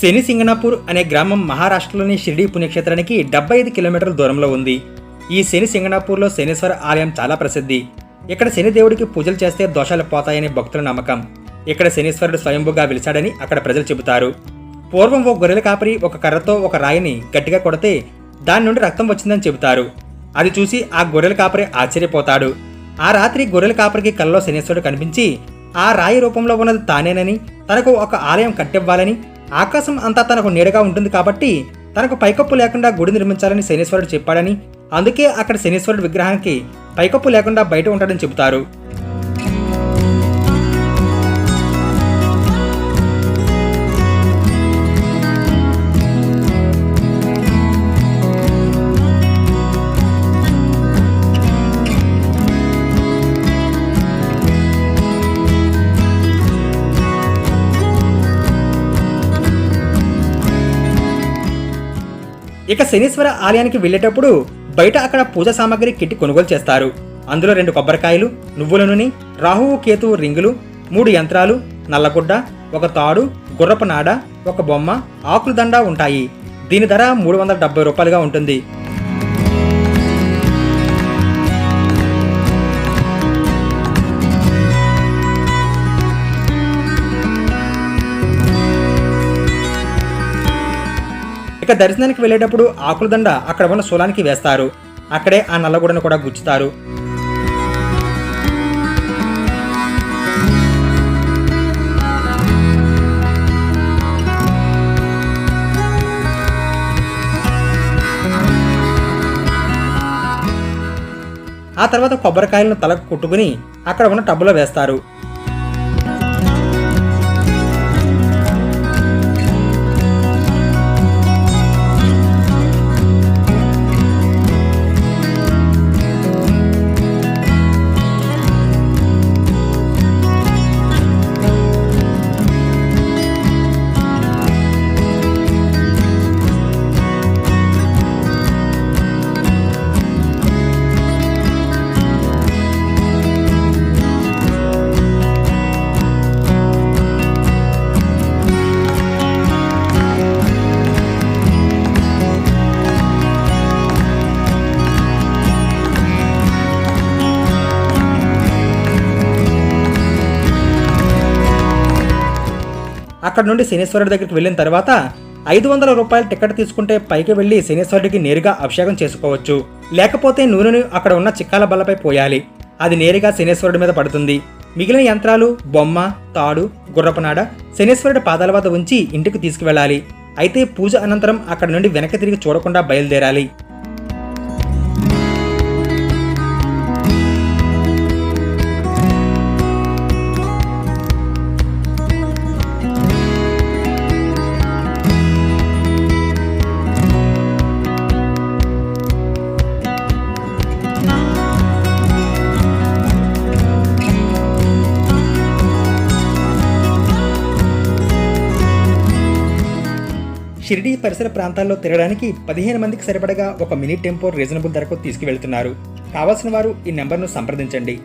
శని సింగనాపూర్ అనే గ్రామం మహారాష్ట్రలోని షిర్డీ పుణ్యక్షేత్రానికి 75 కిలోమీటర్ల దూరంలో ఉంది. ఈ శని సింగనాపూర్లో శనీశ్వర ఆలయం చాలా ప్రసిద్ధి. ఇక్కడ శని దేవుడికి పూజలు చేస్తే దోషాలు పోతాయని భక్తుల నమ్మకం. ఇక్కడ శనీశ్వరుడు స్వయంభుగా వెలిశాడని అక్కడ ప్రజలు చెబుతారు. పూర్వం ఓ గొర్రెల కాపరి ఒక కర్రతో ఒక రాయిని గట్టిగా కొడితే దాని నుండి రక్తం వచ్చిందని చెబుతారు. అది చూసి ఆ గొర్రెల కాపరి ఆశ్చర్యపోతాడు. ఆ రాత్రి గొర్రెల కాపరికి కలలో శనీశ్వరుడు కనిపించి ఆ రాయి రూపంలో ఉన్నది తానేనని, తనకు ఒక ఆలయం కట్టివ్వాలని, ఆకాశం అంతా తనకు నీడగా ఉంటుంది కాబట్టి తనకు పైకప్పు లేకుండా గుడి నిర్మించాలని శనీశ్వరుడు చెప్పాడని, అందుకే అక్కడ శనీశ్వరుడు విగ్రహానికి పైకప్పు లేకుండా బయట ఉంటాడని చెబుతారు. ఇక శనీశ్వర ఆలయానికి వెళ్లేటప్పుడు బయట అక్కడ పూజా సామాగ్రి కిట్టి కొనుగోలు చేస్తారు. అందులో 2 కొబ్బరికాయలు, నువ్వుల నూనె, రాహువు కేతువు రింగులు, 3 యంత్రాలు, నల్లగుడ్డ, ఒక తాడు, గుర్రపు నాడ, ఒక బొమ్మ, ఆకుల దండ ఉంటాయి. దీని ధర 370 రూపాయలుగా ఉంటుంది. ఇక దర్శనానికి వెళ్లేటప్పుడు ఆకుల దండ అక్కడ ఉన్న శూలానికి వేస్తారు. అక్కడే ఆ నల్లగూడను కూడా గుచ్చుతారు. ఆ తర్వాత కొబ్బరికాయలను తలకు కుట్టుకుని అక్కడ ఉన్న టబ్బులో వేస్తారు. అక్కడ నుండి శనీశ్వరుడి దగ్గరికి వెళ్ళిన తర్వాత 500 రూపాయల టికెట్ తీసుకుంటే పైకి వెళ్లి శనీశ్వరుడికి నేరుగా అభిషేకం చేసుకోవచ్చు. లేకపోతే నూనెను అక్కడ ఉన్న చిక్కాల బల్లపై పోయాలి. అది నేరుగా శనీశ్వరుడి మీద పడుతుంది. మిగిలిన యంత్రాలు, బొమ్మ, తాడు, గుర్రపునాడ శనీశ్వరుడి పాదాల వద్ద ఉంచి ఇంటికి తీసుకువెళ్ళాలి. అయితే పూజ అనంతరం అక్కడ నుండి వెనక్కి తిరిగి చూడకుండా బయలుదేరాలి. షిర్డీ పరిసర ప్రాంతాల్లో తిరగడానికి 15 మందికి సరిపడగా ఒక మినీ టెంపో రీజనబుల్ ధరకు తీసుకువెళ్తున్నారు. కావాల్సిన వారు ఈ నెంబర్ను సంప్రదించండి.